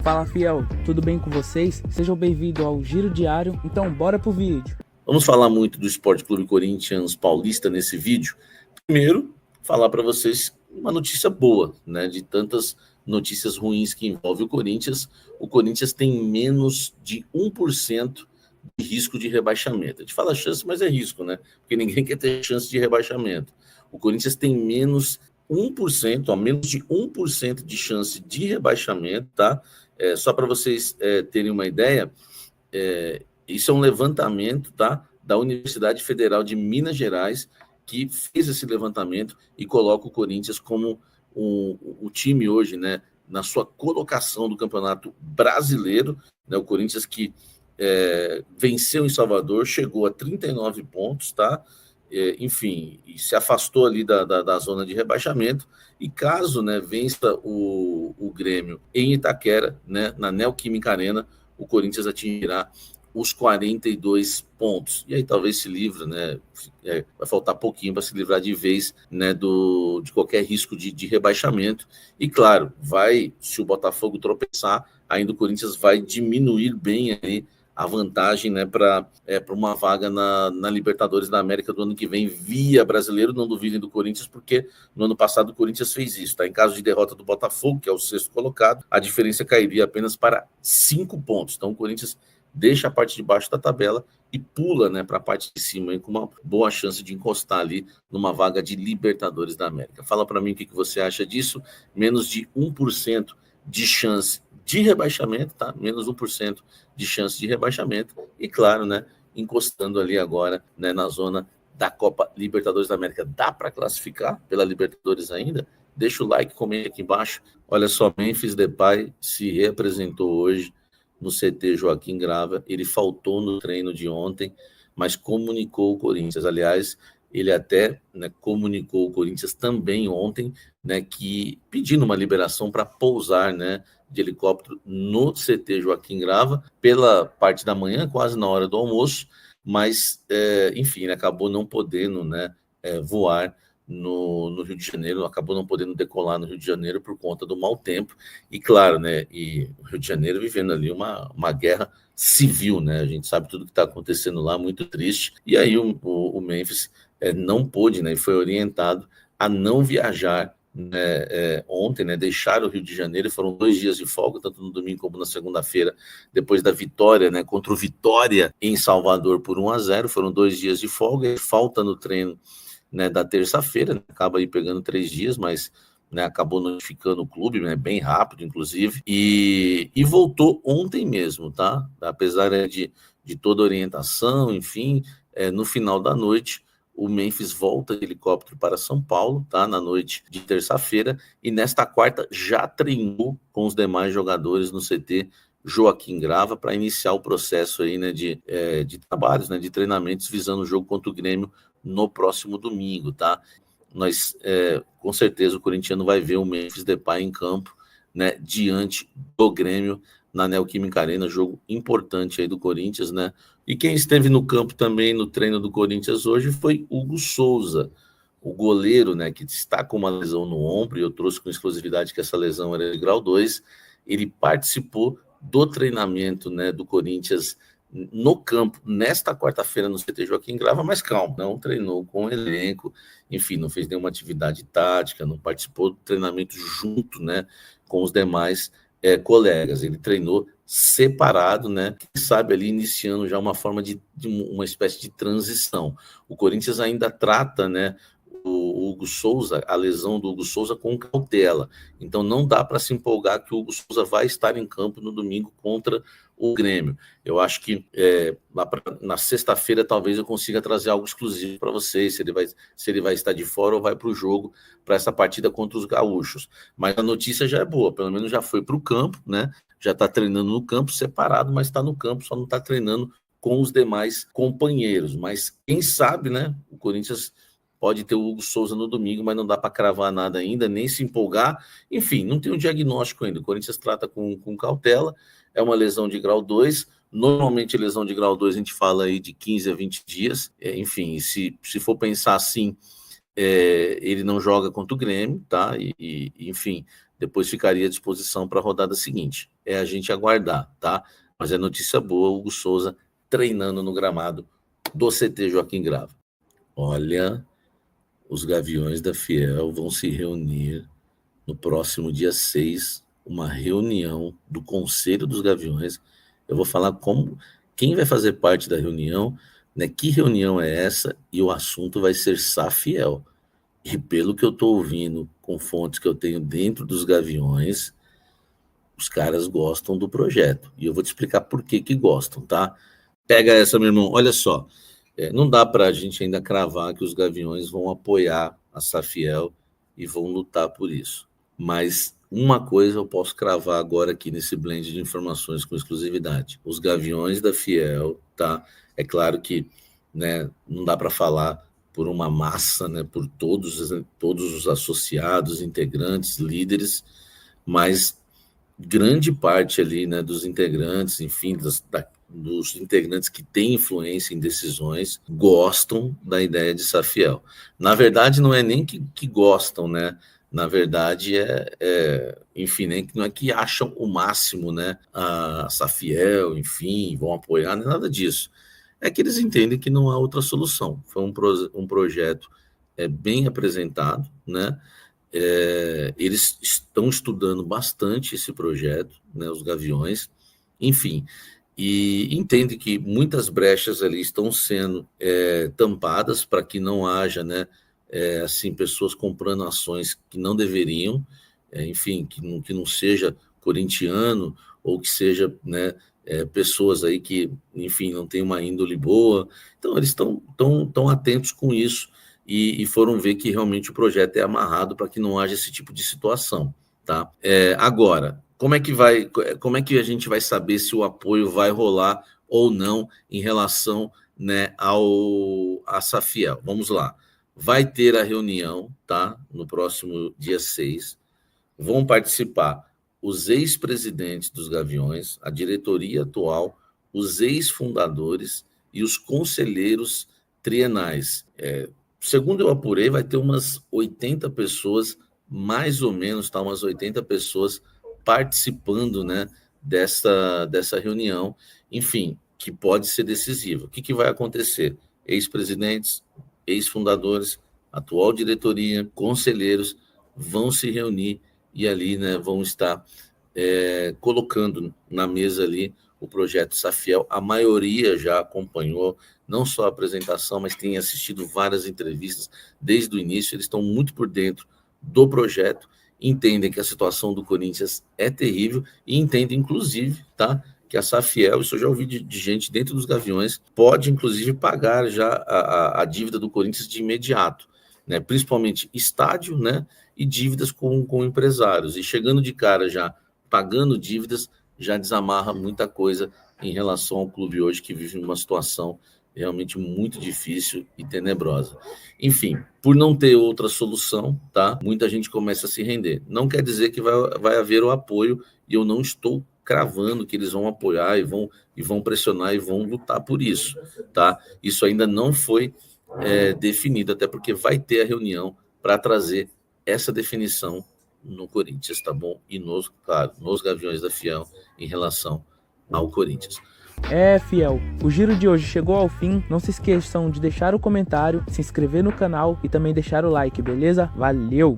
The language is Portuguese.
Fala, fiel, tudo bem com vocês? Sejam bem-vindos ao Giro Diário, então bora pro vídeo. Vamos falar muito do Sport Clube Corinthians Paulista nesse vídeo. Primeiro, falar para vocês uma notícia boa, né? De tantas notícias ruins que envolvem o Corinthians tem menos de 1% de risco de rebaixamento. A gente fala chance, mas é risco, né? Porque ninguém quer ter chance de rebaixamento. O Corinthians tem menos 1%, menos de 1% de chance de rebaixamento, tá? Só para vocês terem uma ideia, isso é um levantamento, tá, da Universidade Federal de Minas Gerais, que fez esse levantamento e coloca o Corinthians como o time hoje, né, na sua colocação do Campeonato Brasileiro, né, o Corinthians que venceu em Salvador, chegou a 39 pontos, tá? Enfim, e se afastou ali da zona de rebaixamento, e caso, né, vença o Grêmio em Itaquera, né, na Neoquímica Arena, o Corinthians atingirá os 42 pontos. E aí talvez se livre, né? Vai faltar pouquinho para se livrar de vez, né, de qualquer risco de rebaixamento. E claro, se o Botafogo tropeçar, ainda o Corinthians vai diminuir bem aí a vantagem, né, para uma vaga na Libertadores da América do ano que vem, via Brasileiro. Não duvidem do Corinthians, porque no ano passado o Corinthians fez isso, tá? Em caso de derrota do Botafogo, que é o sexto colocado, a diferença cairia apenas para 5 pontos. Então o Corinthians deixa a parte de baixo da tabela e pula, né, para a parte de cima, hein, com uma boa chance de encostar ali numa vaga de Libertadores da América. Fala para mim o que você acha disso. Menos de 1% de chance de rebaixamento, tá? Menos 1% de chance de rebaixamento. E claro, né, encostando ali agora, né, na zona da Copa Libertadores da América. Dá para classificar pela Libertadores ainda? Deixa o like, comente aqui embaixo. Olha só, Memphis Depay se reapresentou hoje no CT Joaquim Grava. Ele faltou no treino de ontem, mas comunicou o Corinthians. Aliás, ele até, né, comunicou o Corinthians também ontem, né, que pedindo uma liberação para pousar, né, de helicóptero no CT Joaquim Grava pela parte da manhã, quase na hora do almoço, mas, enfim, ele acabou não podendo, né, voar no Rio de Janeiro, acabou não podendo decolar no Rio de Janeiro por conta do mau tempo. E claro, né, e o Rio de Janeiro vivendo ali uma guerra civil, né, a gente sabe tudo que está acontecendo lá, muito triste. E aí o Memphis não pôde, né, e foi orientado a não viajar, né, ontem, né, deixar o Rio de Janeiro. Foram 2 dias de folga, tanto no domingo como na segunda-feira, depois da vitória, né, contra o Vitória em Salvador por 1-0, foram 2 dias de folga, e falta no treino, né, da terça-feira, né, acaba aí pegando 3 dias, mas, né, acabou notificando o clube, né, bem rápido, inclusive, e voltou ontem mesmo, tá? Apesar de toda a orientação, enfim, no final da noite, o Memphis volta de helicóptero para São Paulo, tá? Na noite de terça-feira, e nesta quarta já treinou com os demais jogadores no CT Joaquim Grava para iniciar o processo aí, né, de trabalhos, né, de treinamentos visando o jogo contra o Grêmio no próximo domingo, tá? Nós, com certeza, o corintiano vai ver o Memphis Depay em campo, né, diante do Grêmio na Neoquímica Arena, jogo importante aí do Corinthians, né? E quem esteve no campo também no treino do Corinthians hoje foi Hugo Souza, o goleiro, né, que está com uma lesão no ombro, e eu trouxe com exclusividade que essa lesão era de grau 2. Ele participou do treinamento, né, do Corinthians no campo nesta quarta-feira no CT Joaquim Grava, mas calma, não treinou com o elenco, enfim, não fez nenhuma atividade tática, não participou do treinamento junto, né, com os demais colegas. Ele treinou separado, né, quem sabe ali iniciando já uma forma de uma espécie de transição. O Corinthians ainda trata, né, o Hugo Souza, a lesão do Hugo Souza, com cautela. Então não dá para se empolgar que o Hugo Souza vai estar em campo no domingo contra o Grêmio. Eu acho que na sexta-feira talvez eu consiga trazer algo exclusivo para vocês, se ele vai estar de fora ou vai para o jogo, para essa partida contra os gaúchos. Mas a notícia já é boa, pelo menos já foi para o campo, né? Já está treinando no campo separado, mas está no campo, só não está treinando com os demais companheiros. Mas quem sabe, né? O Corinthians pode ter o Hugo Souza no domingo, mas não dá para cravar nada ainda, nem se empolgar. Enfim, não tem um diagnóstico ainda. O Corinthians trata com cautela. É uma lesão de grau 2. Normalmente, lesão de grau 2, a gente fala aí de 15 a 20 dias. Enfim, se for pensar assim, ele não joga contra o Grêmio, tá? Enfim, depois ficaria à disposição para a rodada seguinte. É a gente aguardar, tá? Mas é notícia boa, Hugo Souza treinando no gramado do CT Joaquim Grava. Olha, os Gaviões da Fiel vão se reunir no próximo dia 6, uma reunião do Conselho dos Gaviões. Eu vou falar quem vai fazer parte da reunião, né? Que reunião é essa? E o assunto vai ser Safiel. E pelo que eu estou ouvindo, com fontes que eu tenho dentro dos Gaviões, os caras gostam do projeto. E eu vou te explicar por que gostam, tá? Pega essa, meu irmão. Olha só, não dá para a gente ainda cravar que os Gaviões vão apoiar a Safiel e vão lutar por isso. Mas uma coisa eu posso cravar agora aqui nesse blend de informações com exclusividade. Os Gaviões da Fiel, tá? É claro que, né, não dá para falar por uma massa, né, por todos os associados, integrantes, líderes, mas grande parte ali, né, dos integrantes, enfim, dos integrantes que têm influência em decisões, gostam da ideia de Safiel. Na verdade, não é nem que gostam, né? Na verdade, enfim, não é que acham o máximo, né? A Safiel, enfim, vão apoiar, não é nada disso. É que eles entendem que não há outra solução. Foi um projeto bem apresentado, né? Eles estão estudando bastante esse projeto, né? Os Gaviões, enfim, e entendem que muitas brechas ali estão sendo tampadas para que não haja, né? Assim, pessoas comprando ações que não deveriam, enfim, que não seja corintiano ou que seja, né? Pessoas aí que, enfim, não tem uma índole boa. Então, eles estão atentos com isso e foram ver que realmente o projeto é amarrado para que não haja esse tipo de situação, tá? Agora, como é que a gente vai saber se o apoio vai rolar ou não em relação, né, a Safiel? Vamos lá. Vai ter a reunião, tá? No próximo dia 6. Vão participar os ex-presidentes dos Gaviões, a diretoria atual, os ex-fundadores e os conselheiros trienais. Segundo eu apurei, vai ter umas 80 pessoas, mais ou menos, tá? Umas 80 pessoas participando, né, dessa reunião, enfim, que pode ser decisiva. O que vai acontecer? Ex-presidentes, ex-fundadores, atual diretoria, conselheiros vão se reunir e ali, né, vão estar colocando na mesa ali o projeto Safiel. A maioria já acompanhou, não só a apresentação, mas tem assistido várias entrevistas desde o início. Eles estão muito por dentro do projeto, entendem que a situação do Corinthians é terrível e entendem, inclusive, tá, que a Safiel, isso eu já ouvi de gente dentro dos Gaviões, pode, inclusive, pagar já a dívida do Corinthians de imediato, né, principalmente estádio, né, e dívidas com empresários. E chegando de cara já pagando dívidas, já desamarra muita coisa em relação ao clube hoje, que vive uma situação realmente muito difícil e tenebrosa. Enfim, por não ter outra solução, tá? Muita gente começa a se render. Não quer dizer que vai haver o apoio, e eu não estou cravando que eles vão apoiar e vão pressionar e vão lutar por isso, tá? Isso ainda não foi definido, até porque vai ter a reunião para trazer essa definição no Corinthians, tá bom? E claro, nos Gaviões da Fiel em relação ao Corinthians. Fiel, o giro de hoje chegou ao fim. Não se esqueçam de deixar o comentário, se inscrever no canal e também deixar o like, beleza? Valeu!